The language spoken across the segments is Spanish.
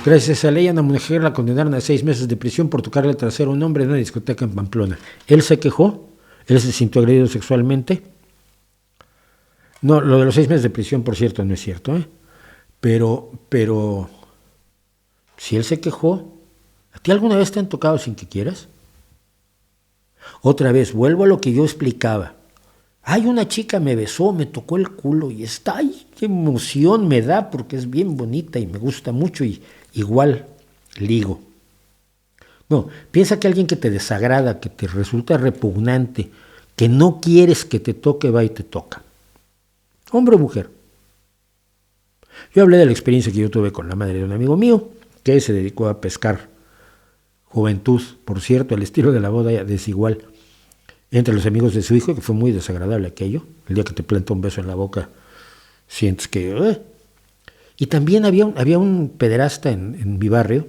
Gracias a esa ley, a una mujer la condenaron a 6 meses de prisión por tocarle el trasero a un hombre en una discoteca en Pamplona. Él se quejó, él se sintió agredido sexualmente. No, lo de los 6 meses de prisión, por cierto, no es cierto, ¿eh? Pero, si él se quejó, ¿a ti alguna vez te han tocado sin que quieras? Otra vez, vuelvo a lo que yo explicaba. Ay, una chica me besó, me tocó el culo y está ahí, qué emoción me da porque es bien bonita y me gusta mucho y igual ligo. No, piensa que alguien que te desagrada, que te resulta repugnante, que no quieres que te toque, va y te toca. Hombre o mujer. Yo hablé de la experiencia que yo tuve con la madre de un amigo mío, que se dedicó a pescar juventud, por cierto, al estilo de la boda desigual entre los amigos de su hijo, que fue muy desagradable aquello. El día que te planta un beso en la boca, sientes que... Y también había un pederasta en mi barrio,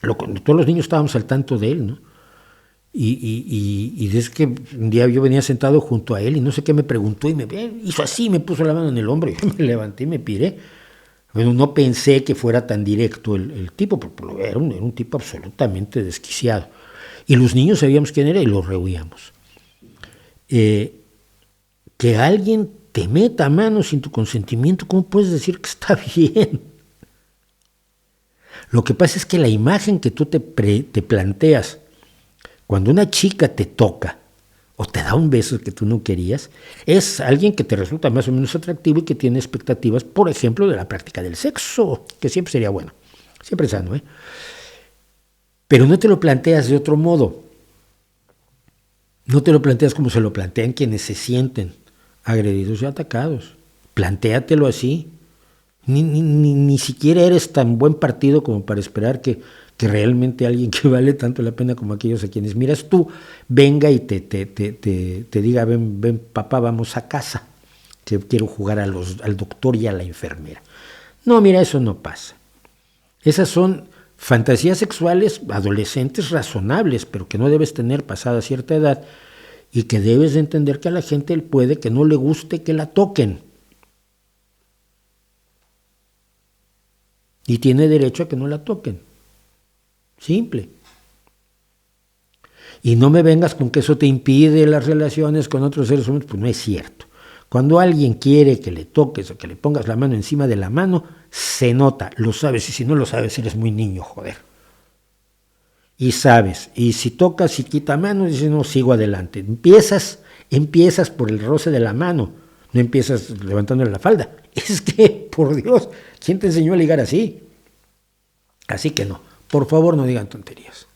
todos los niños estábamos al tanto de él, ¿no? Y desde que un día yo venía sentado junto a él y no sé qué me preguntó y me hizo así, me puso la mano en el hombro y yo me levanté y me piré. Bueno, no pensé que fuera tan directo el tipo, porque era un tipo absolutamente desquiciado. Y los niños sabíamos quién era y lo rehuíamos. Que alguien te meta mano sin tu consentimiento, ¿cómo puedes decir que está bien? Lo que pasa es que la imagen que tú te planteas cuando una chica te toca o te da un beso que tú no querías, es alguien que te resulta más o menos atractivo y que tiene expectativas, por ejemplo, de la práctica del sexo, que siempre sería bueno, siempre sano, ¿eh? Pero no te lo planteas de otro modo. No te lo planteas como se lo plantean quienes se sienten agredidos y atacados. Plantéatelo así. Ni siquiera eres tan buen partido como para esperar que realmente alguien que vale tanto la pena como aquellos a quienes miras tú venga y te diga, ven papá, vamos a casa, que quiero jugar al doctor y a la enfermera. No, mira, eso no pasa. Esas son fantasías sexuales adolescentes razonables, pero que no debes tener pasada cierta edad y que debes de entender que a la gente puede que no le guste que la toquen. Y tiene derecho a que no la toquen. Simple. Y no me vengas con que eso te impide las relaciones con otros seres humanos, pues no es cierto. Cuando alguien quiere que le toques o que le pongas la mano encima de la mano, se nota, lo sabes, y si no lo sabes, eres muy niño, joder. Y sabes, y si tocas y quita mano, dices, no, sigo adelante. Empiezas por el roce de la mano, no empiezas levantándole la falda. Es que, por Dios, ¿quién te enseñó a ligar así? Así que no, por favor no digan tonterías.